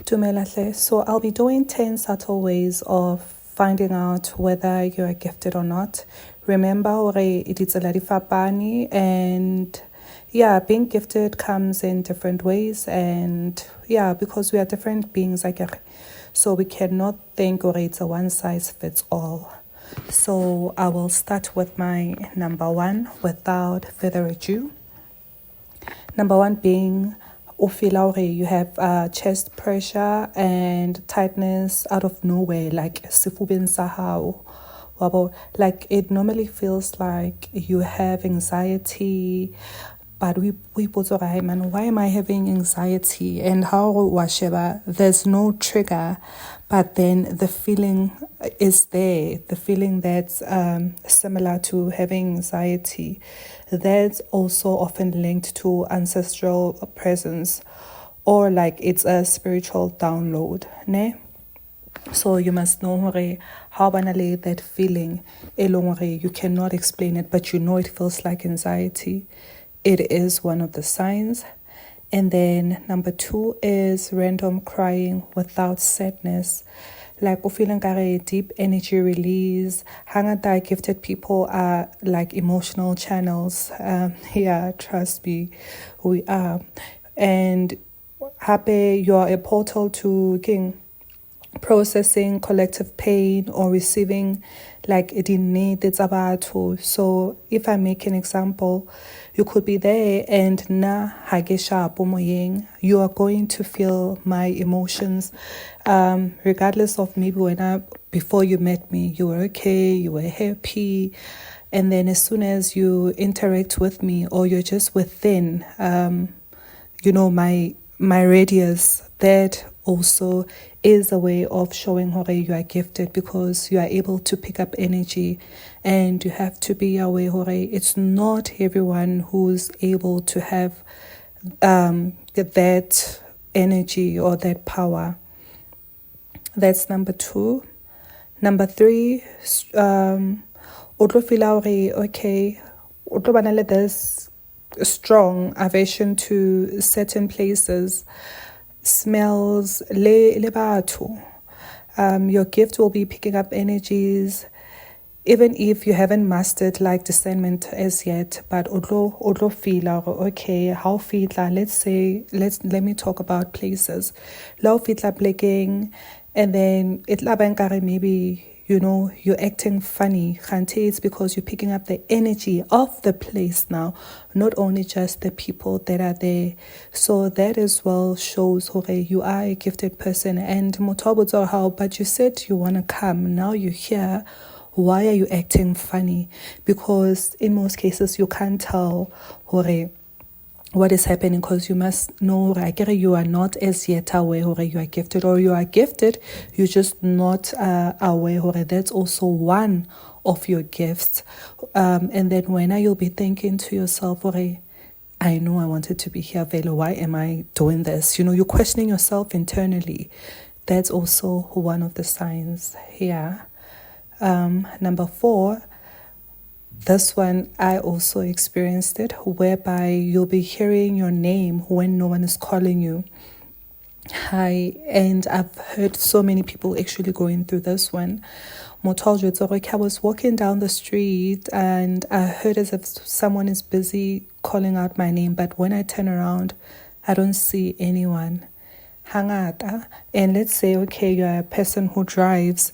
Dumelahle. So I'll be doing 10 subtle ways of finding out whether you are gifted or not. Remember, ditsela di fapane, and yeah, being gifted comes in different ways, and yeah, because we are different beings, so we cannot think it's a one size fits all. So I will start with my number one without further ado. Number one being you have chest pressure and tightness out of nowhere, like sifubin sahau. Like it normally feels like you have anxiety, but we put man, why am I having anxiety? And how washeba, there's no trigger, but then the feeling is there, the feeling that's similar to having anxiety. That's also often linked to ancestral presence, or like it's a spiritual download, ne? So you must know how banale that feeling, you cannot explain it, but you know it feels like anxiety. It is one of the signs. And then number two is random crying without sadness. Like feeling a deep energy release. Hangata gifted people are like emotional channels. Yeah, trust me, we are. And happy, you are a portal to King. Processing collective pain or receiving like it in need it's about to. So if I make an example, you could be there and you are going to feel my emotions, regardless of maybe before you met me you were okay, you were happy, and then as soon as you interact with me or you're just within my radius, that also is a way of showing how you are gifted, because you are able to pick up energy, and you have to be aware it's not everyone who's able to have that energy or that power. That's number two. Number three, okay, there's strong aversion to certain places, smells, your gift will be picking up energies, even if you haven't mastered like discernment as yet, but odlo feel okay, how feel let me talk about places. Low feel blaking, and then it maybe you're acting funny. It's because you're picking up the energy of the place now, not only just the people that are there. So that as well shows you are a gifted person. And how, but you said you want to come, now you're here. Why are you acting funny? Because in most cases you can't tell what is happening, because you must know you are not as yet aware you are gifted, or you are gifted, you're just not aware that's also one of your gifts. And then when you'll be thinking to yourself, I know I wanted to be here, Velo, why am I doing this? You're questioning yourself internally. That's also one of the signs here. Number four, this one, I also experienced it, whereby you'll be hearing your name when no one is calling you. Hi, and I've heard so many people actually going through this one. I was walking down the street and I heard as if someone is busy calling out my name, but when I turn around, I don't see anyone. Hangata, and let's say, okay, you're a person who drives.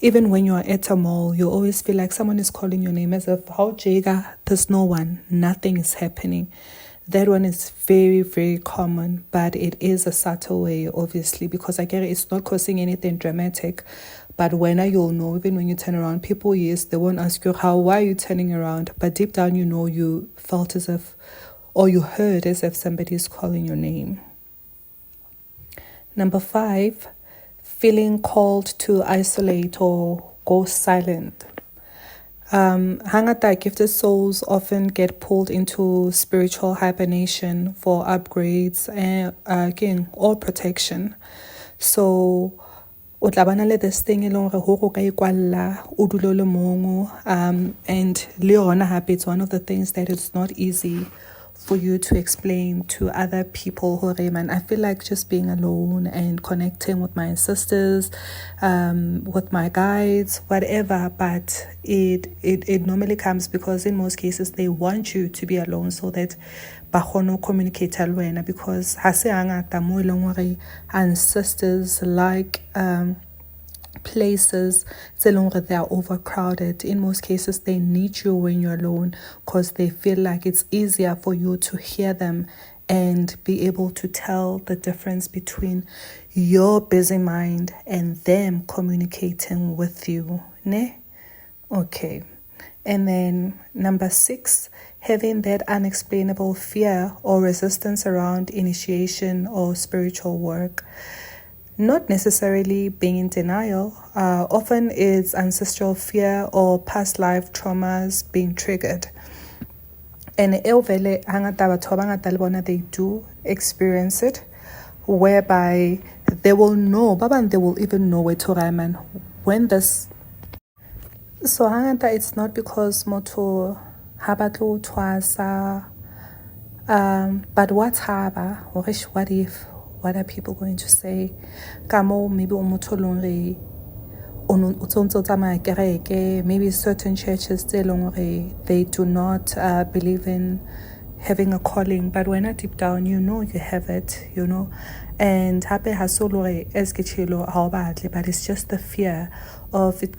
Even when you're at a mall, you always feel like someone is calling your name, as if, how Jega, there's no one, nothing is happening. That one is very, very common, but it is a subtle way, obviously, because it's not causing anything dramatic. But when you'll know, even when you turn around, people, yes, they won't ask you, why are you turning around? But deep down, you felt as if, or you heard as if somebody is calling your name. Number five, feeling called to isolate or go silent. Hangata gifted souls often get pulled into spiritual hibernation for upgrades and again, or protection. So this thing and leona happy, it's one of the things that it's not easy for you to explain to other people who man, I feel like just being alone and connecting with my sisters, with my guides, whatever. But it normally comes because in most cases they want you to be alone so that ba kgone communicate le wena, because ha se hangata mo e leng hore ancestors like places they are overcrowded. In most cases they need you when you're alone because they feel like it's easier for you to hear them and be able to tell the difference between your busy mind and them communicating with you, ne? Okay. And then number 6, having that unexplainable fear or resistance around initiation or spiritual work. Not necessarily being in denial, often it's ancestral fear or past life traumas being triggered. And they do experience it, whereby they will know, they will even know it when this. So it's not because moto habatlo twasa, but what's haba, what if? What are people going to say? Maybe certain churches they do not believe in having a calling, but when I deep down you know you have it, and but it's just the fear of it,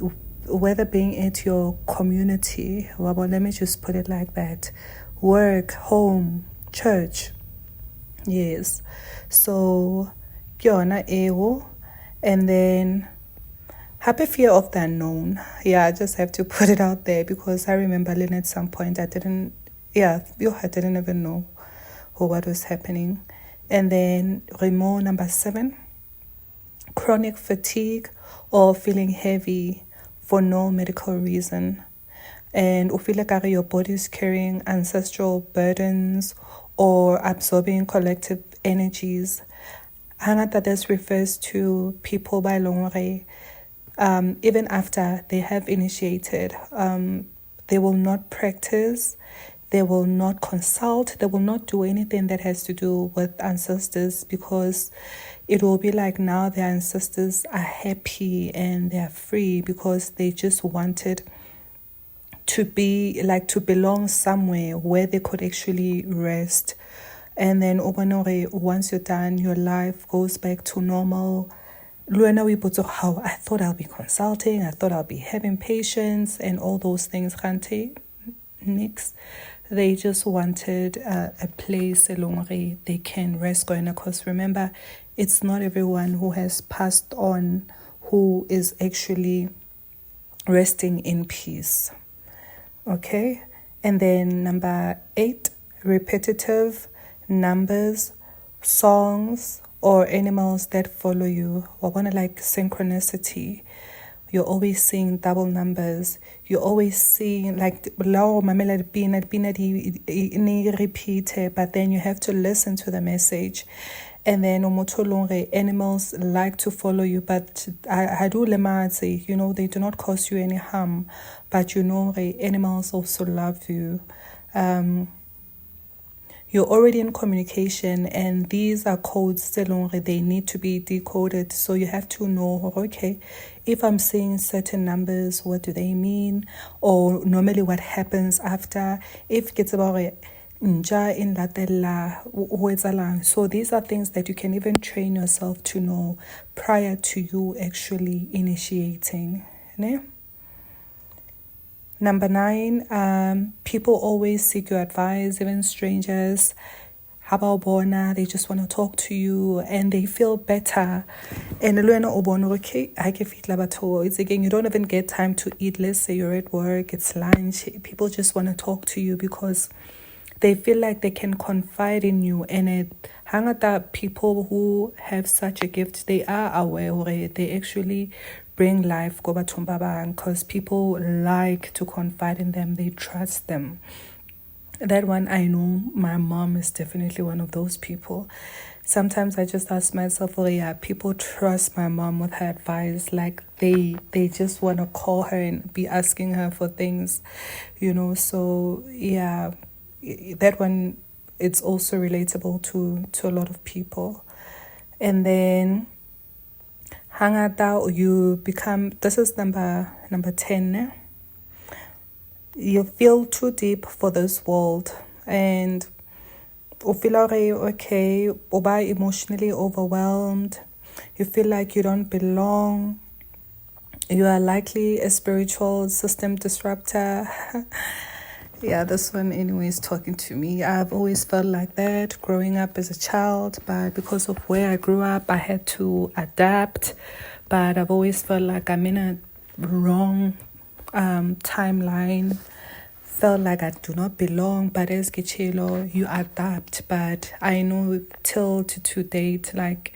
whether being at your community, well, let me just put it like that, work, home, church. Yes, so kyona ewo, and then happy fear of the unknown. Yeah, I just have to put it out there because I remember at some point I didn't even know what was happening. And then Remo number 7, chronic fatigue or feeling heavy for no medical reason, and feel like your body is carrying ancestral burdens or absorbing collective energies. Hangata, this refers to people by longre, even after they have initiated, they will not practice, they will not consult, they will not do anything that has to do with ancestors, because it will be like now their ancestors are happy and they're free because they just wanted to be like to belong somewhere where they could actually rest. And then once you're done, your life goes back to normal. Luena we put how I thought I'll be consulting, I thought I'll be having patience and all those things. Kante nix. They just wanted a place along they can rest going, because remember, it's not everyone who has passed on who is actually resting in peace. Okay, and then number 8, repetitive numbers, songs, or animals that follow you. Or one like synchronicity. You're always seeing double numbers. You're always seeing like repeat, but then you have to listen to the message. And then animals like to follow you, but I do lemazi, they do not cause you any harm, but animals also love you. You're already in communication, and these are codes they need to be decoded. So you have to know, okay, if I'm saying certain numbers, what do they mean? Or normally what happens after, if it's about in latela. So these are things that you can even train yourself to know prior to you actually initiating. Ne? Number 9, people always seek your advice, even strangers. They just want to talk to you and they feel better. And it's again, you don't even get time to eat. Let's say you're at work, it's lunch. People just want to talk to you because they feel like they can confide in you. And hangata people who have such a gift, they are aware they actually bring life go back, because people like to confide in them, they trust them. That one, I know my mom is definitely one of those people. Sometimes I just ask myself, people trust my mom with her advice. Like they just want to call her and be asking her for things, So yeah, that one, it's also relatable to a lot of people. And then hangata, you become, this is number 10, ne? You feel too deep for this world, and you feel okay, or emotionally overwhelmed. You feel like you don't belong. You are likely a spiritual system disruptor. Yeah, this one anyway is talking to me. I've always felt like that growing up as a child, but because of where I grew up, I had to adapt. But I've always felt like I'm in a wrong timeline. Felt like I do not belong, but as Gichelo, you adapt. But I know till to date, like,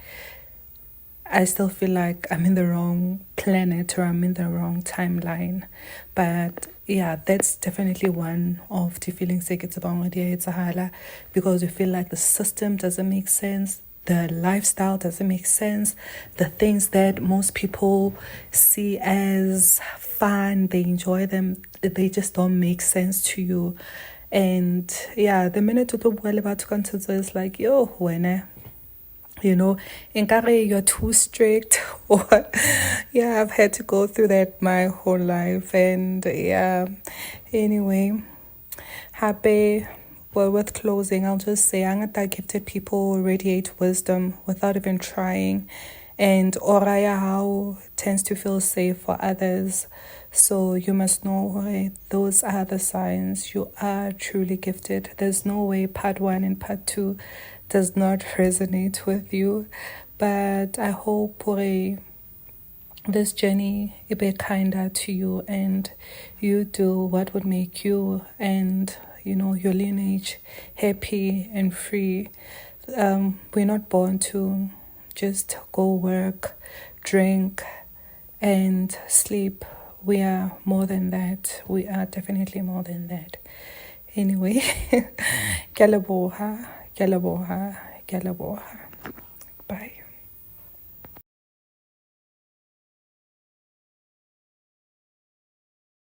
I still feel like I'm in the wrong planet or I'm in the wrong timeline. But yeah, that's definitely one of the feelings that gets about because you feel like the system doesn't make sense, the lifestyle doesn't make sense, the things that most people see as fun, they enjoy them, they just don't make sense to you. And yeah, the minute you talk about content is like, yo, when in you're too strict, or yeah, I've had to go through that my whole life. And yeah, anyway, happy. Well, with closing, I'll just say Angata gifted people radiate wisdom without even trying, and Oraya how tends to feel safe for others. So you must know, right, those are the signs you are truly gifted. There's no way part 1 and part 2 does not resonate with you, but I hope this journey will be kinder to you, and you do what would make you and your lineage happy and free. We're not born to just go work, drink, and sleep. We are more than that. We are definitely more than that. Anyway, ke a leboha.